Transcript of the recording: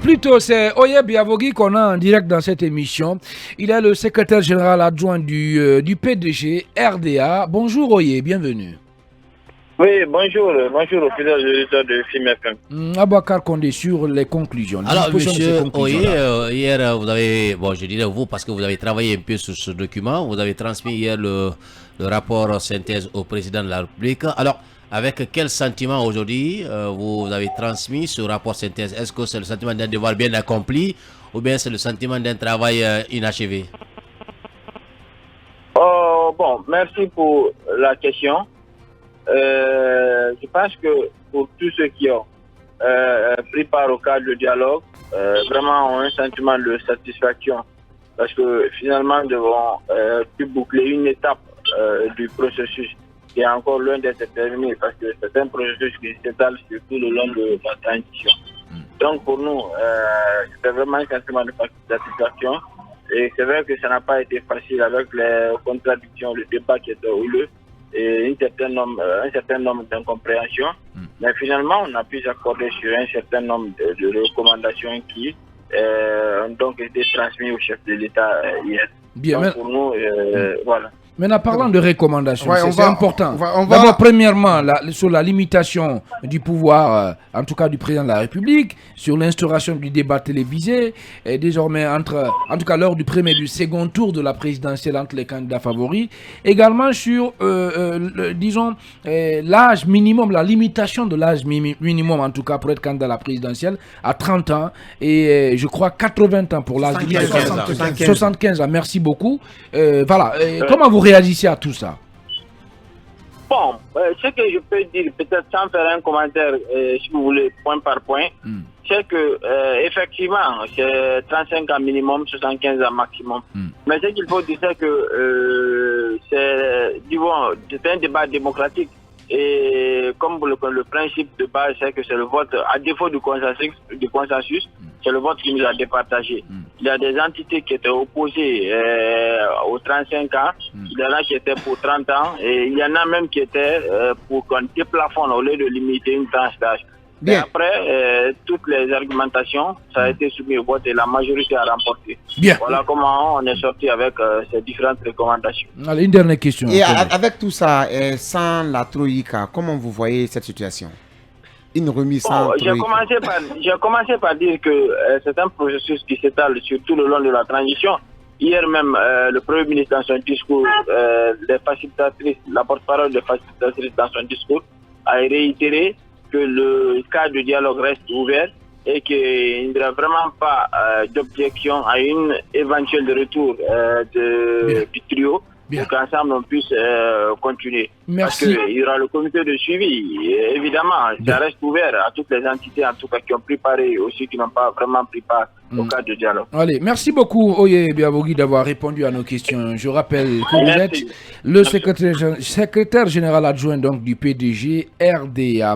Plutôt, c'est Oye Biavogi qu'on a en direct dans cette émission. Il est le secrétaire général adjoint du PDG RDA. Bonjour Oye, bienvenue. Oui, bonjour au fidèles auditeurs de FIM FM. Abakar Condé sur les conclusions. Alors, monsieur Oye, hier, vous avez, je dirais vous, parce que vous avez travaillé un peu sur ce document, vous avez transmis hier le rapport synthèse au président de la République. Alors, avec quel sentiment aujourd'hui vous avez transmis ce rapport synthèse? Est-ce que c'est le sentiment d'un devoir bien accompli ou bien c'est le sentiment d'un travail inachevé? Bon, merci pour la question. Je pense que pour tous ceux qui ont pris part au cadre du dialogue, vraiment ont un sentiment de satisfaction parce que finalement nous devons pu boucler une étape du processus qui est encore loin d'être terminé parce que c'est un processus qui s'étale sur tout le long de la transition. Donc pour nous, c'était vraiment un sentiment de satisfaction et c'est vrai que ça n'a pas été facile avec les contradictions, le débat qui était houleux et un certain nombre d'incompréhensions. Mais finalement, on a pu s'accorder sur un certain nombre de recommandations qui ont donc été transmises au chef de l'État hier. Bien, donc, pour nous, voilà. Maintenant, parlant de recommandations, c'est important. D'abord, premièrement, sur la limitation du pouvoir, en tout cas du président de la République, sur l'instauration du débat télévisé, et désormais, en tout cas lors du premier et du second tour de la présidentielle entre les candidats favoris, également sur, disons, l'âge minimum, la limitation de l'âge minimum, en tout cas pour être candidat à la présidentielle, à 30 ans, et je crois 80 ans pour l'âge limite. 75 ans, merci beaucoup. Voilà, comment vous réagissez à tout ça? Bon, ce que je peux dire, peut-être sans faire un commentaire, si vous voulez, point par point, c'est que effectivement, c'est 35 ans minimum, 75 ans maximum. Mais ce qu'il faut dire, c'est que c'est un débat démocratique. Et comme le principe de base, c'est que c'est le vote, à défaut du consensus, c'est le vote qui nous a départagé. Il y a des entités qui étaient opposées aux 35 ans, il y en a qui étaient pour 30 ans, et il y en a même qui étaient pour qu'on déplafonne au lieu de limiter une tranche d'âge. Et après, toutes les argumentations, ça a été soumis au vote et la majorité a remporté. Voilà comment on est sorti avec ces différentes recommandations. Allez, une dernière question. Et avec tout ça, sans la Troïka, comment vous voyez cette situation? Une remise sans Troïka. J'ai commencé par dire que c'est un processus qui s'étale sur tout le long de la transition. Hier même, le Premier ministre dans son discours, la porte-parole des facilitatrices dans son discours a réitéré que le cadre de dialogue reste ouvert et qu'il n'y aura vraiment pas d'objection à une éventuelle retour du trio pour qu'ensemble on puisse continuer. Merci. Parce qu'il y aura le comité de suivi. Et évidemment, ça reste ouvert à toutes les entités, en tout cas qui ont pris part et aussi qui n'ont pas vraiment pris part au cadre de dialogue. Allez, merci beaucoup Oye Biavogi d'avoir répondu à nos questions. Je rappelle que vous êtes le secrétaire général adjoint donc, du PDG RDA.